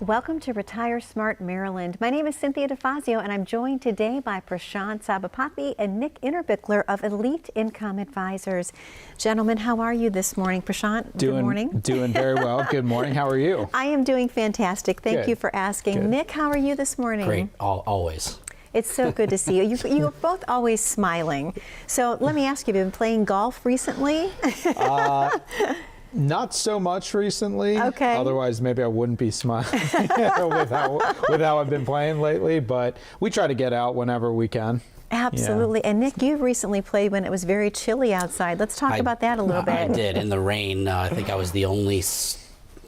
Welcome to Retire Smart Maryland. My name is Cynthia Defazio, and I'm joined today by Prashant Sabapathi and Nick Innerbichler of Elite Income Advisors. Gentlemen, how are you this morning? Prashant, good morning. Doing very well. Good morning. How are you? I am doing fantastic. Thank you for asking. Good. Nick, how are you this morning? Great, always. It's so good to see you. You're both always smiling. So let me ask you, have you been playing golf recently? Not so much recently. Okay. Otherwise, maybe I wouldn't be smiling with how I've been playing lately. But we try to get out whenever we can. Absolutely. Yeah. And Nick, you recently played when it was very chilly outside. Let's talk about that a little bit. I did, in the rain. I think I was the only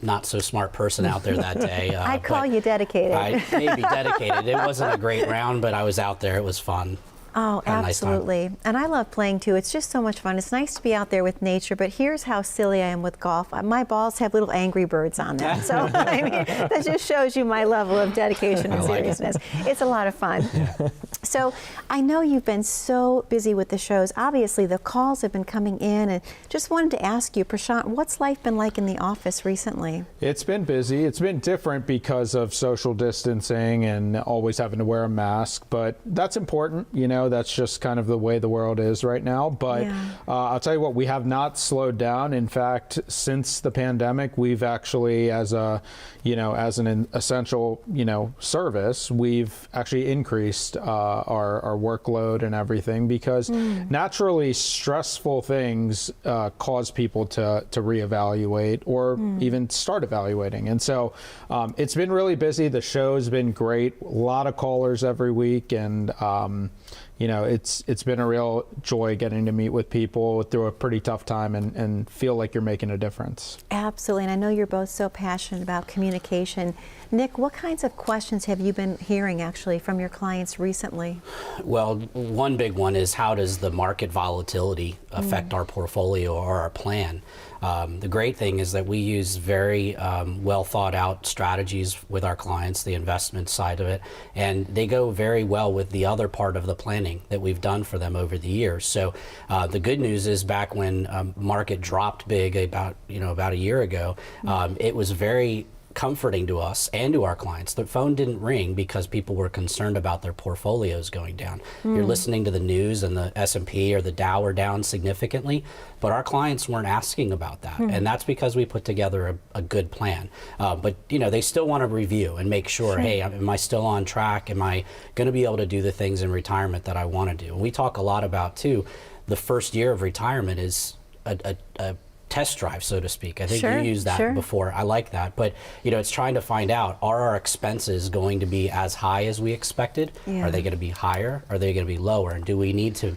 not so smart person out there that day. I'd call you dedicated. I may be dedicated. It wasn't a great round, but I was out there. It was fun. Oh, absolutely. Nice, and I love playing too. It's just so much fun. It's nice to be out there with nature, but here's how silly I am with golf. My balls have little Angry Birds on them. So, I mean, that just shows you my level of dedication and seriousness. It's a lot of fun. Yeah. So, I know you've been so busy with the shows. Obviously, the calls have been coming in, and just wanted to ask you, Prashant, what's life been like in the office recently? It's been busy. It's been different because of social distancing and always having to wear a mask, but that's important, you know. That's just kind of the way the world is right now. But I'll tell you what, we have not slowed down. In fact, since the pandemic, we've actually, as an essential, service, we've actually increased our workload and everything because naturally stressful things cause people to reevaluate or even start evaluating. And so it's been really busy. The show's been great. A lot of callers every week, and it's been a real joy getting to meet with people through a pretty tough time and feel like you're making a difference. Absolutely, and I know you're both so passionate about communication. Nick, what kinds of questions have you been hearing actually from your clients recently? Well, one big one is, how does the market volatility affect our portfolio or our plan? The great thing is that we use very well thought out strategies with our clients, the investment side of it, and they go very well with the other part of the planning that we've done for them over the years. So the good news is, back when market dropped big about a year ago, it was very comforting to us and to our clients. The phone didn't ring because people were concerned about their portfolios going down. You're listening to the news and the S&P or the Dow are down significantly, but our clients weren't asking about that. And that's because we put together a good plan. But they still want to review and make sure, hey, am I still on track? Am I going to be able to do the things in retirement that I want to do? And we talk a lot about too, the first year of retirement is a test drive, so to speak. I think you used that before. I like that. But it's trying to find out, are our expenses going to be as high as we expected? Are they going to be higher? Are they going to be lower? And do we need to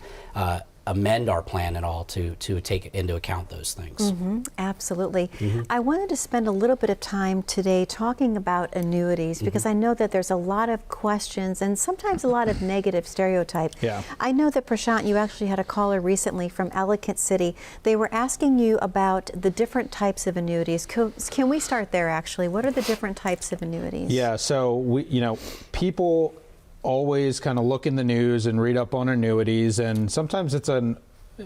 amend our plan at all to take into account those things? Absolutely. I wanted to spend a little bit of time today talking about annuities because I know that there's a lot of questions and sometimes a lot of negative stereotype. I know that, Prashant, you actually had a caller recently from Ellicott City. They were asking you about the different types of annuities. Can we start there actually? What are the different types of annuities? Yeah, so people always kind of look in the news and read up on annuities, and sometimes it's an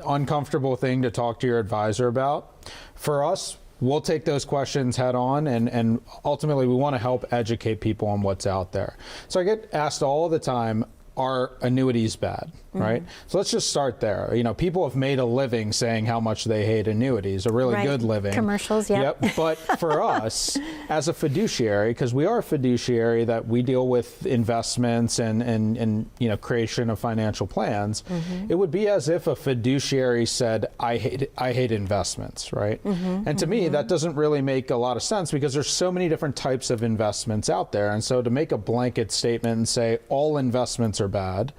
uncomfortable thing to talk to your advisor about. For us, we'll take those questions head on, and ultimately we want to help educate people on what's out there. So I get asked all the time, are annuities bad, right? So let's just start there. People have made a living saying how much they hate annuities, a really good living. Commercials, Yep. But for us, as a fiduciary, because we are a fiduciary that we deal with investments and creation of financial plans, it would be as if a fiduciary said, I hate investments, right? And to me, that doesn't really make a lot of sense because there's so many different types of investments out there. And so to make a blanket statement and say all investments are bad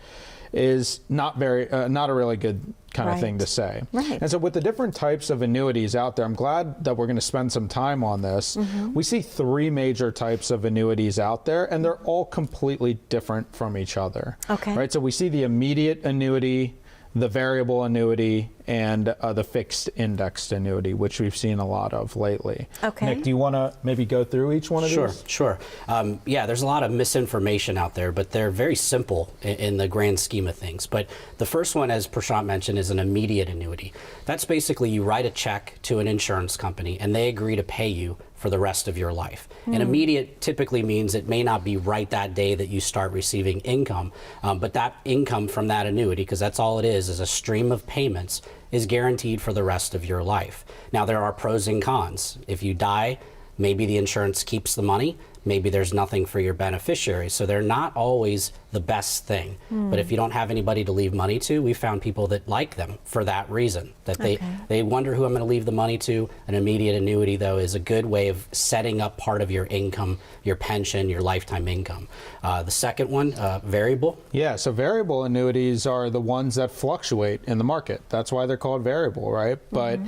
is not a really good kind of thing to say. And so with the different types of annuities out there, I'm glad that we're going to spend some time on this. We see three major types of annuities out there, and they're all completely different from each other. Right? So we see the immediate annuity, the variable annuity, and the fixed indexed annuity, which we've seen a lot of lately. Okay. Nick, do you want to maybe go through each one of these? Sure. Yeah, there's a lot of misinformation out there, but they're very simple in the grand scheme of things. But the first one, as Prashant mentioned, is an immediate annuity. That's basically you write a check to an insurance company and they agree to pay you for the rest of your life. And immediate typically means it may not be right that day that you start receiving income, but that income from that annuity, because that's all it is a stream of payments, is guaranteed for the rest of your life. Now, there are pros and cons. If you die, maybe the insurance keeps the money, maybe there's nothing for your beneficiaries. So they're not always the best thing. But if you don't have anybody to leave money to, we found people that like them for that reason, that they wonder who I'm going to leave the money to. An immediate annuity, though, is a good way of setting up part of your income, your pension, your lifetime income. The second one, variable. Yeah, so variable annuities are the ones that fluctuate in the market. That's why they're called variable, right? But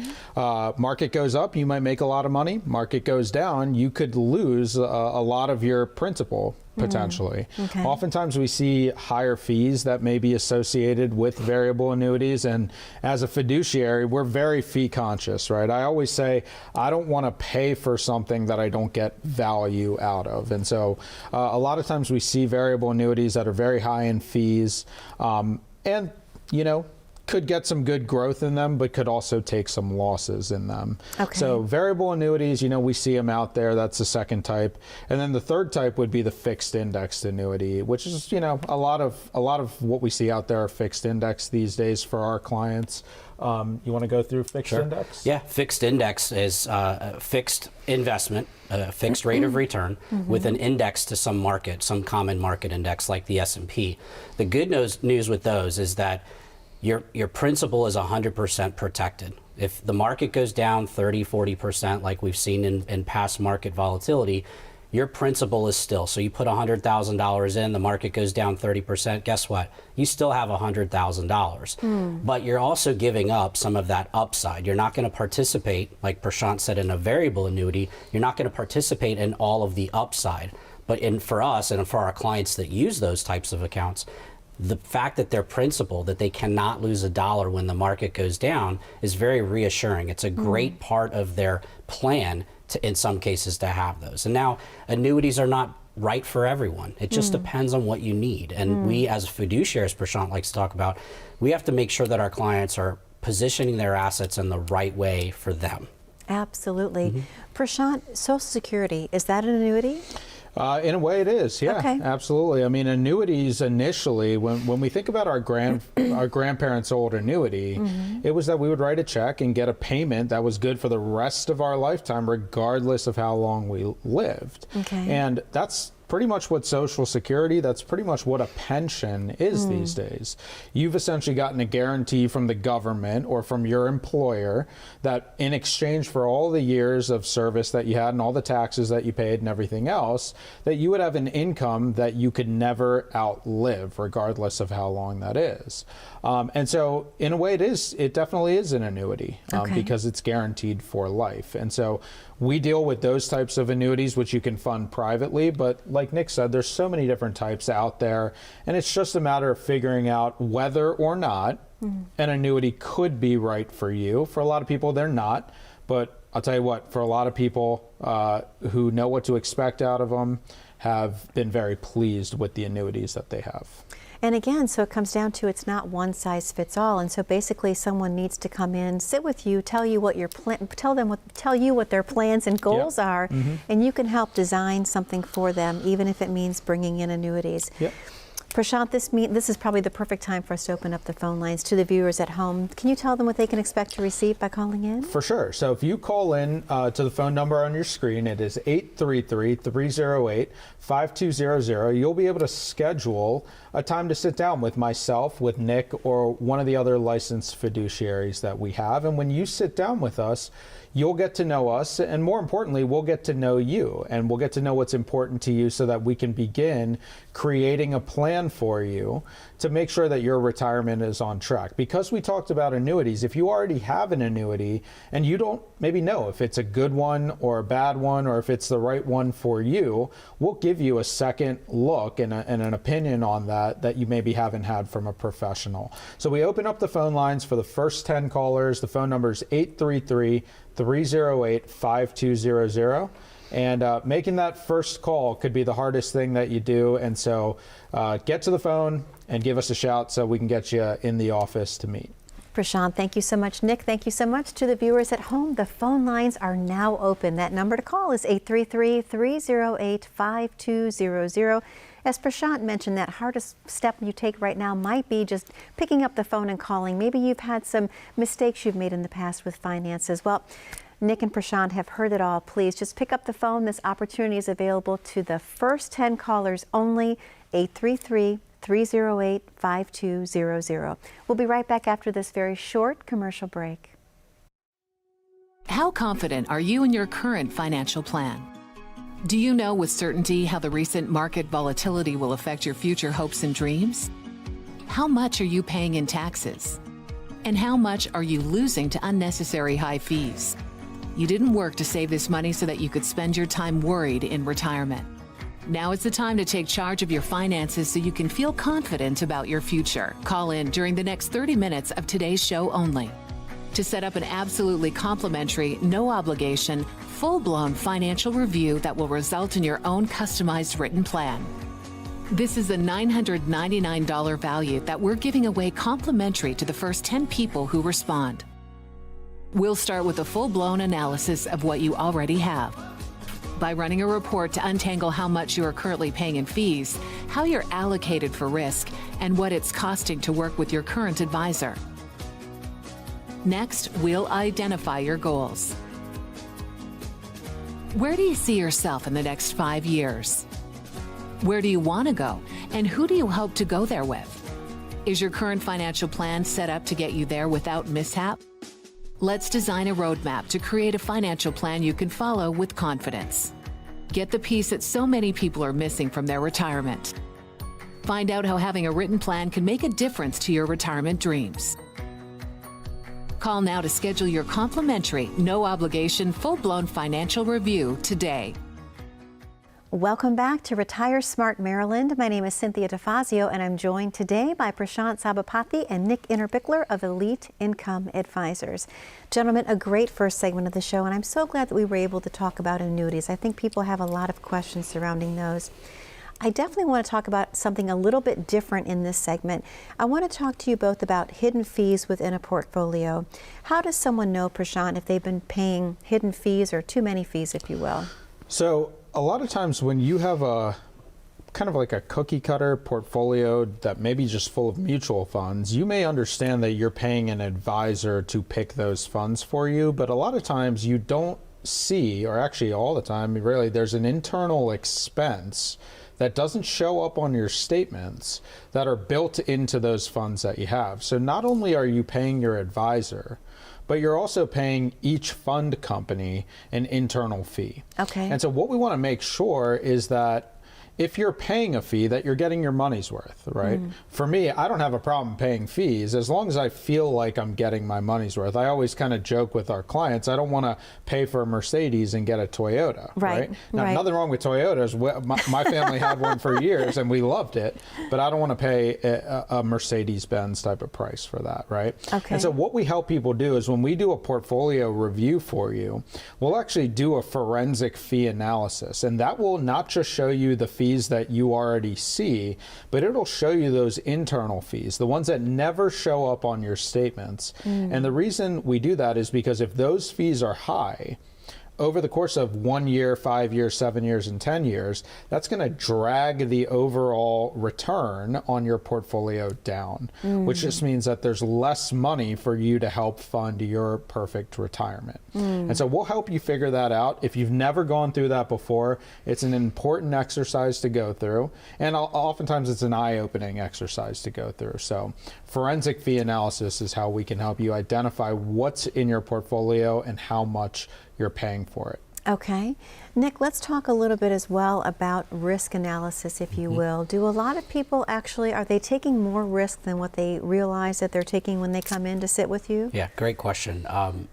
market goes up, you might make a lot of money. Market goes down, you could lose a lot of your principal potentially. Oftentimes we see higher fees that may be associated with variable annuities, and as a fiduciary, we're very fee conscious, right? I always say I don't want to pay for something that I don't get value out of, and so a lot of times we see variable annuities that are very high in fees, and could get some good growth in them, but could also take some losses in them. So variable annuities, we see them out there. That's the second type. And then the third type would be the fixed indexed annuity, which is, a lot of what we see out there are fixed index these days for our clients. You want to go through fixed index? Yeah, fixed index is a fixed investment, a fixed rate of return with an index to some market, some common market index like the S&P. The good news with those is that your principal is 100% protected. If the market goes down 30, 40%, like we've seen in past market volatility, your principal is still. So you put $100,000 in, the market goes down 30%, guess what? You still have $100,000. But you're also giving up some of that upside. You're not going to participate, like Prashant said, in a variable annuity. You're not going to participate in all of the upside. But for us and for our clients that use those types of accounts, the fact that their principal, that they cannot lose a dollar when the market goes down, is very reassuring. It's a great part of their plan in some cases to have those. And now annuities are not right for everyone. It just depends on what you need. And we as fiduciaries, Prashant likes to talk about, we have to make sure that our clients are positioning their assets in the right way for them. Absolutely. Prashant, Social Security, is that an annuity? In a way it is, yeah, absolutely. I mean, annuities initially, when we think about our grandparents' old annuity, it was that we would write a check and get a payment that was good for the rest of our lifetime, regardless of how long we lived. And that's pretty much what Social Security, that's pretty much what a pension is these days. You've essentially gotten a guarantee from the government or from your employer that in exchange for all the years of service that you had and all the taxes that you paid and everything else, that you would have an income that you could never outlive, regardless of how long that is. And so in a way it definitely is an annuity because it's guaranteed for life. And so we deal with those types of annuities, which you can fund privately, but like Nick said, there's so many different types out there, and it's just a matter of figuring out whether or not an annuity could be right for you. For a lot of people, they're not, but I'll tell you what, for a lot of people who know what to expect out of them, have been very pleased with the annuities that they have. And again, so it comes down to it's not one size fits all. And so basically someone needs to come in, sit with you, tell you what your tell you what their plans and goals are, and you can help design something for them, even if it means bringing in annuities. Prashant, this is probably the perfect time for us to open up the phone lines to the viewers at home. Can you tell them what they can expect to receive by calling in? For sure. So if you call in to the phone number on your screen, it is 833-308-5200. You'll be able to schedule a time to sit down with myself, with Nick, or one of the other licensed fiduciaries that we have. And when you sit down with us, you'll get to know us, and more importantly, we'll get to know you, and we'll get to know what's important to you so that we can begin creating a plan plan for you to make sure that your retirement is on track. Because we talked about annuities, if you already have an annuity and you don't maybe know if it's a good one or a bad one or if it's the right one for you, we'll give you a second look and an opinion on that you maybe haven't had from a professional. So we open up the phone lines for the first 10 callers. The phone number is 833-308-5200. And making that first call could be the hardest thing that you do. And so get to the phone and give us a shout so we can get you in the office to meet. Prashant, thank you so much. Nick, thank you so much. To the viewers at home, the phone lines are now open. That number to call is 833-308-5200. As Prashant mentioned, that hardest step you take right now might be just picking up the phone and calling. Maybe you've had some mistakes you've made in the past with finances. Well, Nick and Prashant have heard it all. Please just pick up the phone. This opportunity is available to the first 10 callers only, 833-308-5200. We'll be right back after this very short commercial break. How confident are you in your current financial plan? Do you know with certainty how the recent market volatility will affect your future hopes and dreams? How much are you paying in taxes? And how much are you losing to unnecessary high fees? You didn't work to save this money so that you could spend your time worried in retirement. Now is the time to take charge of your finances so you can feel confident about your future. Call in during the next 30 minutes of today's show only to set up an absolutely complimentary, no obligation, full-blown financial review that will result in your own customized written plan. This is a $999 value that we're giving away complimentary to the first 10 people who respond. We'll start with a full-blown analysis of what you already have by running a report to untangle how much you are currently paying in fees, how you're allocated for risk, and what it's costing to work with your current advisor. Next, we'll identify your goals. Where do you see yourself in the next 5 years? Where do you want to go, and who do you hope to go there with? Is your current financial plan set up to get you there without mishap? Let's design a roadmap to create a financial plan you can follow with confidence. Get the piece that so many people are missing from their retirement. Find out how having a written plan can make a difference to your retirement dreams. Call now to schedule your complimentary, no obligation, full-blown financial review today. Welcome back to Retire Smart Maryland. My name is Cynthia Defazio, and I'm joined today by Prashant Sabapathi and Nick Innerbichler of Elite Income Advisors. Gentlemen, a great first segment of the show, and I'm so glad that we were able to talk about annuities. I think people have a lot of questions surrounding those. I definitely want to talk about something a little bit different in this segment. I want to talk to you both about hidden fees within a portfolio. How does someone know, Prashant, if they've been paying hidden fees or too many fees, if you will? So a lot of times when you have a kind of like a cookie cutter portfolio that may be just full of mutual funds, you may understand that you're paying an advisor to pick those funds for you, but a lot of times you don't see, or actually all the time, really, there's an internal expense that doesn't show up on your statements that are built into those funds that you have. So not only are you paying your advisor, but you're also paying each fund company an internal fee. Okay. And so what we want to make sure is that if you're paying a fee, that you're getting your money's worth, right? For me, I don't have a problem paying fees as long as I feel like I'm getting my money's worth. I always kind of joke with our clients, I don't want to pay for a Mercedes and get a Toyota, right? Now, nothing wrong with Toyotas. My family had one for years and we loved it, but I don't want to pay a Mercedes-Benz type of price for that, right? Okay. And so what we help people do is when we do a portfolio review for you, we'll actually do a forensic fee analysis, and that will not just show you the fees that you already see, but it'll show you those internal fees, the ones that never show up on your statements. And the reason we do that is because if those fees are high, over the course of 1 year, 5 years, 7 years, and 10 years, that's going to drag the overall return on your portfolio down, which just means that there's less money for you to help fund your perfect retirement. And so we'll help you figure that out. If you've never gone through that before, it's an important exercise to go through, and oftentimes it's an eye-opening exercise to go through. So forensic fee analysis is how we can help you identify what's in your portfolio and how much you're paying for it. Okay. Nick, let's talk a little bit as well about risk analysis, if you will. Do a lot of people actually, are they taking more risk than what they realize that they're taking when they come in to sit with you? Yeah, great question.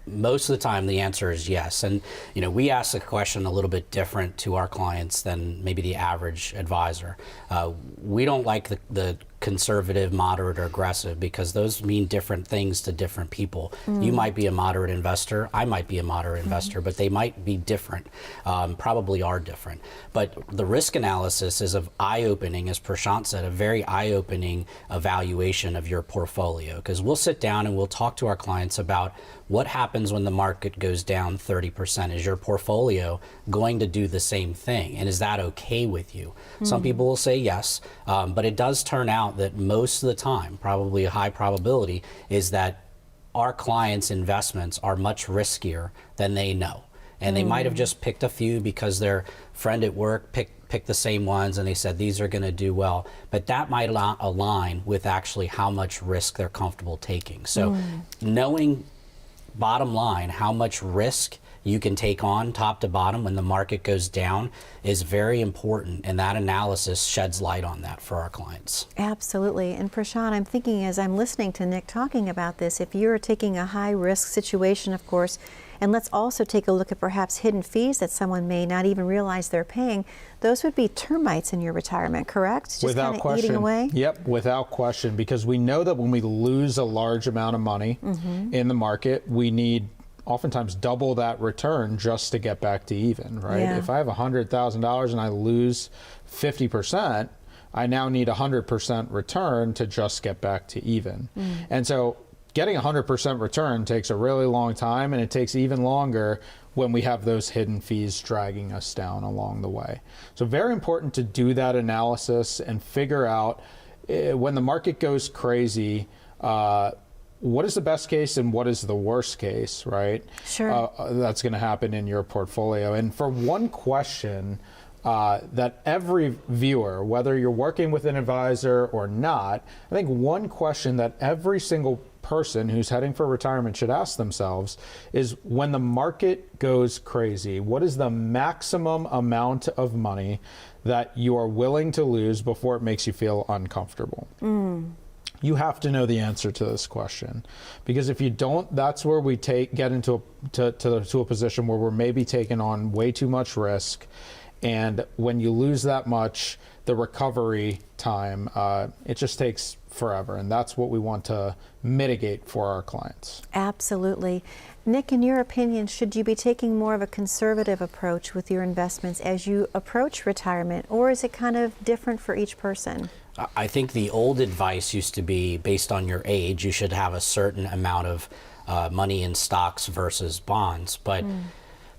Most of the time the answer is yes. And we ask the question a little bit different to our clients than maybe the average advisor. We don't like the conservative, moderate, or aggressive, because those mean different things to different people. You might be a moderate investor, I might be a moderate investor, but they might be different, probably are different. But the risk analysis is of eye-opening, as Prashant said, a very eye-opening evaluation of your portfolio, because we'll sit down and we'll talk to our clients about what happens when the market goes down 30%. Is your portfolio going to do the same thing? And is that okay with you? Some people will say yes, but it does turn out that most of the time, probably a high probability, is that our clients' investments are much riskier than they know. And they might have just picked a few because their friend at work picked the same ones and they said these are going to do well. But that might not align with actually how much risk they're comfortable taking. So knowing, bottom line, how much risk you can take on top to bottom when the market goes down is very important, and that analysis sheds light on that for our clients. Absolutely. And Prashant, I'm thinking as I'm listening to Nick talking about this, if you're taking a high risk situation, of course, and let's also take a look at perhaps hidden fees that someone may not even realize they're paying, those would be termites in your retirement, correct? Just without question. Eating away? Yep, without question, because we know that when we lose a large amount of money in the market, we need oftentimes double that return just to get back to even, right? Yeah. If I have $100,000 and I lose 50%, I now need 100% return to just get back to even. And so getting 100% return takes a really long time, and it takes even longer when we have those hidden fees dragging us down along the way. So very important to do that analysis and figure out when the market goes crazy, what is the best case and what is the worst case, right? Sure. That's going to happen in your portfolio. And for one question that every viewer, whether you're working with an advisor or not, I think one question that every single person who's heading for retirement should ask themselves is, when the market goes crazy, what is the maximum amount of money that you are willing to lose before it makes you feel uncomfortable? You have to know the answer to this question, because if you don't, that's where we get into a position where we're maybe taking on way too much risk. And when you lose that much, the recovery time, it just takes forever. And that's what we want to mitigate for our clients. Absolutely. Nick, in your opinion, should you be taking more of a conservative approach with your investments as you approach retirement, or is it kind of different for each person? I think the old advice used to be, based on your age, you should have a certain amount of money in stocks versus bonds. But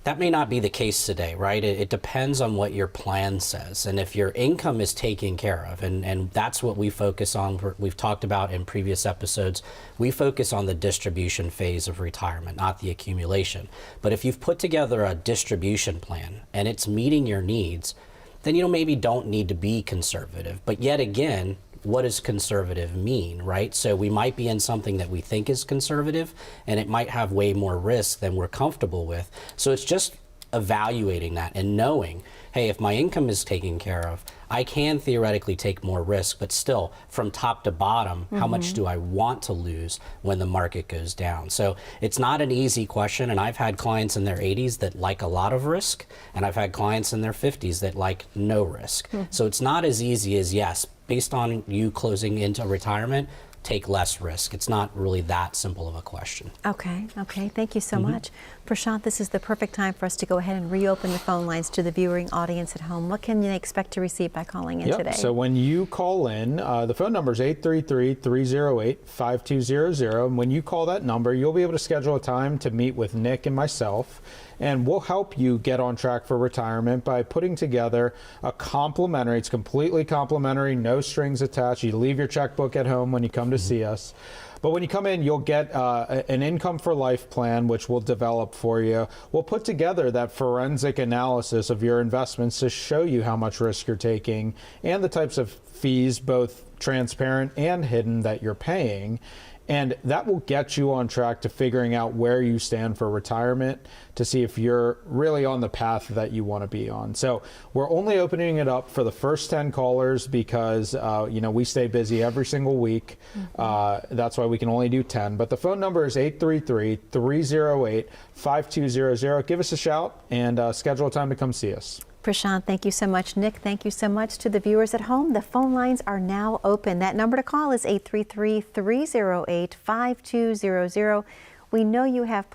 that may not be the case today, right? It depends on what your plan says. And if your income is taken care of, and that's what we focus on, we've talked about in previous episodes, we focus on the distribution phase of retirement, not the accumulation. But if you've put together a distribution plan and it's meeting your needs, then you maybe don't need to be conservative. But yet again, what does conservative mean, right? So we might be in something that we think is conservative, and it might have way more risk than we're comfortable with. So it's just evaluating that and knowing, hey, if my income is taken care of, I can theoretically take more risk, but still, from top to bottom, how much do I want to lose when the market goes down? So it's not an easy question, and I've had clients in their 80s that like a lot of risk, and I've had clients in their 50s that like no risk. So it's not as easy as, yes, based on you closing into retirement, take less risk. It's not really that simple of a question. Okay, thank you so much. Prashant, this is the perfect time for us to go ahead and reopen the phone lines to the viewing audience at home. What can they expect to receive by calling in today? So when you call in, the phone number is 833-308-5200. And when you call that number, you'll be able to schedule a time to meet with Nick and myself. And we'll help you get on track for retirement by putting together a complimentary, it's completely complimentary, no strings attached. You leave your checkbook at home when you come to see us. But when you come in, you'll get an income for life plan, which we'll develop for you. We'll put together that forensic analysis of your investments to show you how much risk you're taking and the types of fees, both transparent and hidden, that you're paying. And that will get you on track to figuring out where you stand for retirement to see if you're really on the path that you want to be on. So we're only opening it up for the first 10 callers because, we stay busy every single week. That's why we can only do 10. But the phone number is 833-308-5200. Give us a shout and schedule a time to come see us. Prashant, thank you so much. Nick, thank you so much. To the viewers at home, the phone lines are now open. That number to call is 833-308-5200. We know you have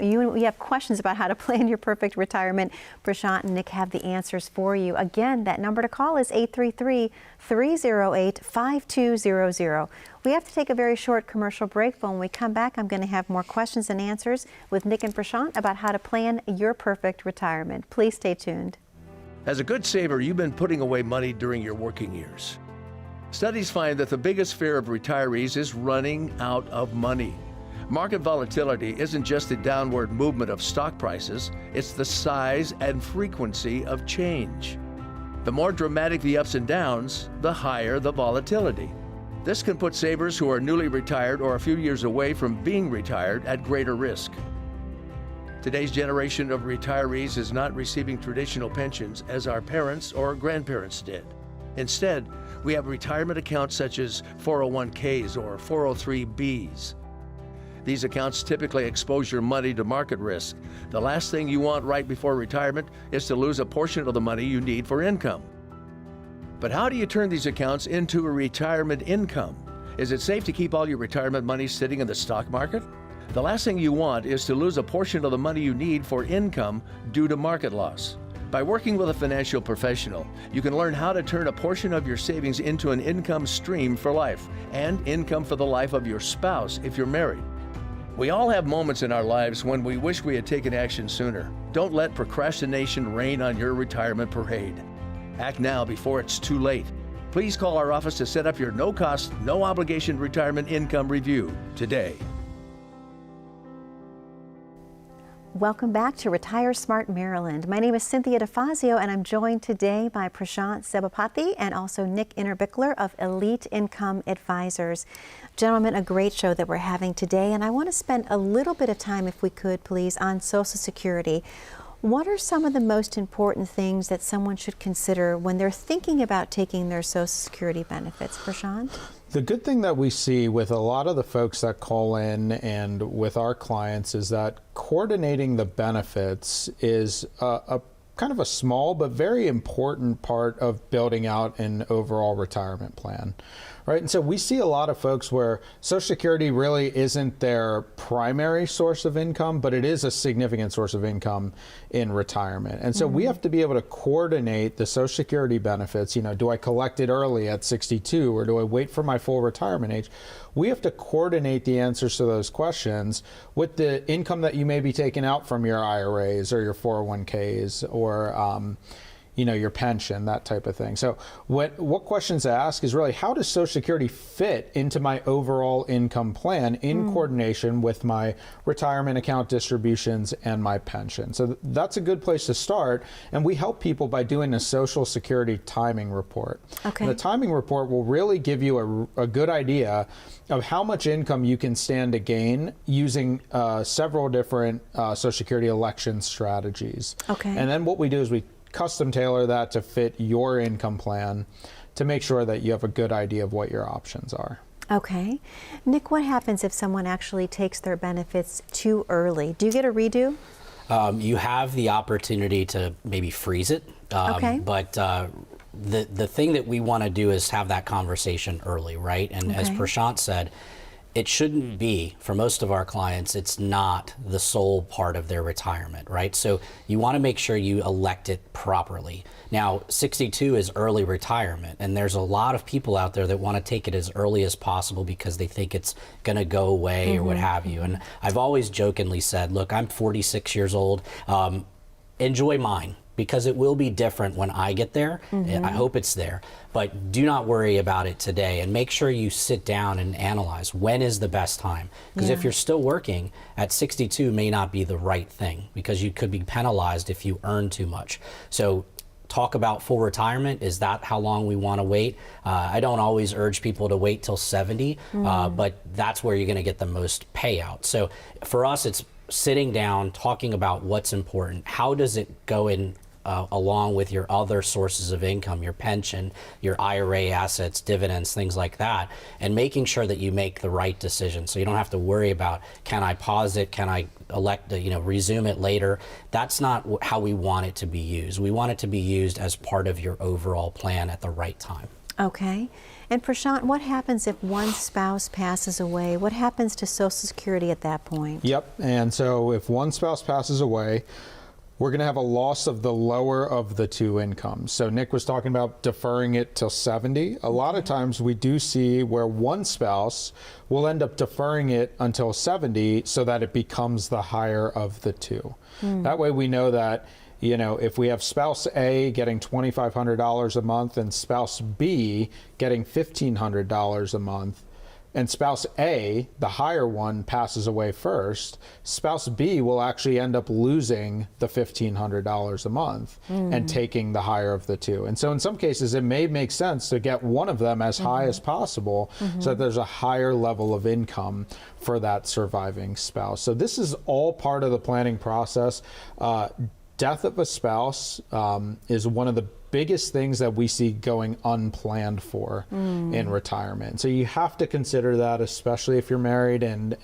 you have questions about how to plan your perfect retirement. Prashant and Nick have the answers for you. Again, that number to call is 833-308-5200. We have to take a very short commercial break, but when we come back, I'm going to have more questions and answers with Nick and Prashant about how to plan your perfect retirement. Please stay tuned. As a good saver, you've been putting away money during your working years. Studies find that the biggest fear of retirees is running out of money. Market volatility isn't just the downward movement of stock prices, it's the size and frequency of change. The more dramatic the ups and downs, the higher the volatility. This can put savers who are newly retired or a few years away from being retired at greater risk. Today's generation of retirees is not receiving traditional pensions as our parents or grandparents did. Instead, we have retirement accounts such as 401ks or 403bs. These accounts typically expose your money to market risk. The last thing you want right before retirement is to lose a portion of the money you need for income. But how do you turn these accounts into a retirement income? Is it safe to keep all your retirement money sitting in the stock market? The last thing you want is to lose a portion of the money you need for income due to market loss. By working with a financial professional, you can learn how to turn a portion of your savings into an income stream for life and income for the life of your spouse if you're married. We all have moments in our lives when we wish we had taken action sooner. Don't let procrastination reign on your retirement parade. Act now before it's too late. Please call our office to set up your no-cost, no-obligation retirement income review today. Welcome back to Retire Smart Maryland. My name is Cynthia Defazio, and I'm joined today by Prashant Sabapathi and also Nick Innerbichler of Elite Income Advisors. Gentlemen, a great show that we're having today, and I want to spend a little bit of time, if we could, please, on Social Security. What are some of the most important things that someone should consider when they're thinking about taking their Social Security benefits? Prashant? The good thing that we see with a lot of the folks that call in and with our clients is that coordinating the benefits is a kind of a small but very important part of building out an overall retirement plan, right? And so we see a lot of folks where Social Security really isn't their primary source of income, but it is a significant source of income in retirement. And so we have to be able to coordinate the Social Security benefits. Do I collect it early at 62 or do I wait for my full retirement age? We have to coordinate the answers to those questions with the income that you may be taking out from your IRAs or your 401ks or your pension, that type of thing. So what questions to ask is really, how does Social Security fit into my overall income plan in coordination with my retirement account distributions and my pension? So that's a good place to start. And we help people by doing a Social Security timing report. Okay. And the timing report will really give you a good idea of how much income you can stand to gain using several different Social Security election strategies. Okay. And then what we do is we custom tailor that to fit your income plan to make sure that you have a good idea of what your options are. Okay. Nick, what happens if someone actually takes their benefits too early? Do you get a redo? You have the opportunity to maybe freeze it. Okay. But the thing that we want to do is have that conversation early, right? And as Prashant said, it shouldn't be, for most of our clients, it's not the sole part of their retirement, right? So you want to make sure you elect it properly. Now, 62 is early retirement, and there's a lot of people out there that want to take it as early as possible because they think it's going to go away or what have you. And I've always jokingly said, look, I'm 46 years old. Enjoy mine, because it will be different when I get there. I hope it's there. But do not worry about it today, and make sure you sit down and analyze when is the best time. Because if you're still working, at 62 may not be the right thing, because you could be penalized if you earn too much. So talk about full retirement. Is that how long we want to wait? I don't always urge people to wait till 70, but that's where you're going to get the most payout. So for us, it's sitting down, talking about what's important. How does it go in along with your other sources of income, your pension, your IRA assets, dividends, things like that, and making sure that you make the right decision. So you don't have to worry about, can I pause it? Can I elect to, resume it later? That's not how we want it to be used. We want it to be used as part of your overall plan at the right time. Okay. And Prashant, what happens if one spouse passes away? What happens to Social Security at that point? Yep. And so if one spouse passes away, we're going to have a loss of the lower of the two incomes. So Nick was talking about deferring it till 70. A lot of times we do see where one spouse will end up deferring it until 70 so that it becomes the higher of the two. That way we know that, if we have spouse A getting $2,500 a month and spouse B getting $1,500 a month, and spouse A, the higher one, passes away first, spouse B will actually end up losing the $1,500 a month and taking the higher of the two. And so in some cases, it may make sense to get one of them as high as possible so that there's a higher level of income for that surviving spouse. So this is all part of the planning process. Death of a spouse is one of the biggest things that we see going unplanned for in retirement. So you have to consider that, especially if you're married, and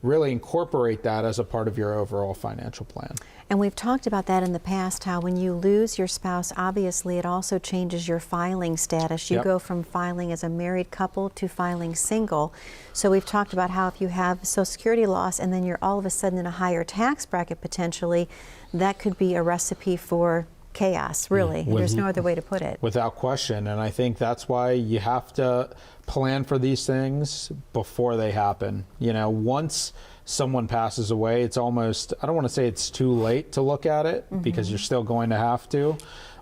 really incorporate that as a part of your overall financial plan. And we've talked about that in the past, how when you lose your spouse, obviously it also changes your filing status. You go from filing as a married couple to filing single. So we've talked about how if you have Social Security loss and then you're all of a sudden in a higher tax bracket potentially, that could be a recipe for chaos, really. There's no other way to put it. Without question. And I think that's why you have to plan for these things before they happen. Once someone passes away, it's almost, I don't want to say it's too late to look at it because you're still going to have to,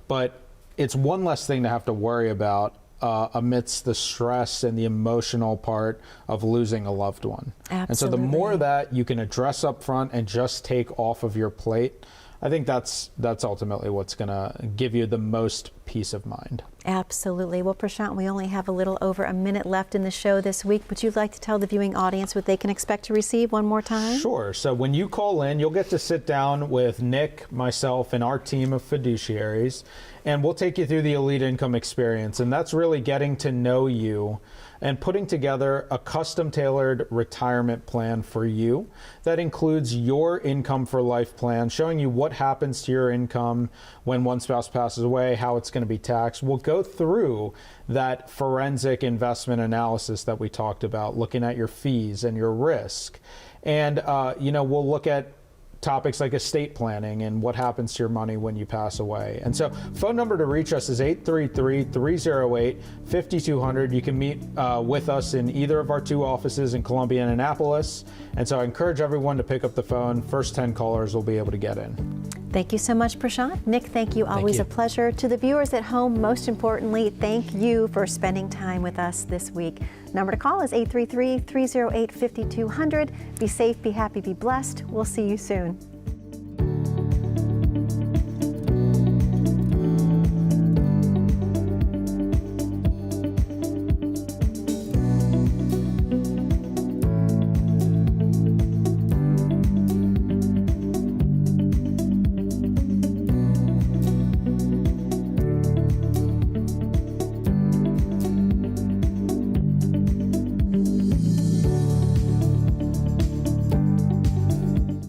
but it's one less thing to have to worry about amidst the stress and the emotional part of losing a loved one. Absolutely. And so the more that you can address up front and just take off of your plate, I think that's ultimately what's going to give you the most peace of mind. Absolutely. Well, Prashant, we only have a little over a minute left in the show this week. Would you like to tell the viewing audience what they can expect to receive one more time? Sure. So when you call in, you'll get to sit down with Nick, myself, and our team of fiduciaries, and we'll take you through the Elite Income experience. And that's really getting to know you and putting together a custom-tailored retirement plan for you that includes your income for life plan, showing you what happens to your income when one spouse passes away, how it's going to be taxed. We'll go through that forensic investment analysis that we talked about, looking at your fees and your risk. And, we'll look at topics like estate planning and what happens to your money when you pass away. And so phone number to reach us is 833-308-5200. You can meet with us in either of our two offices in Columbia and Annapolis. And so I encourage everyone to pick up the phone. First 10 callers will be able to get in. Thank you so much, Prashant. Nick, thank you. Always a pleasure. To the viewers at home, most importantly, thank you for spending time with us this week. Number to call is 833-308-5200. Be safe, be happy, be blessed. We'll see you soon.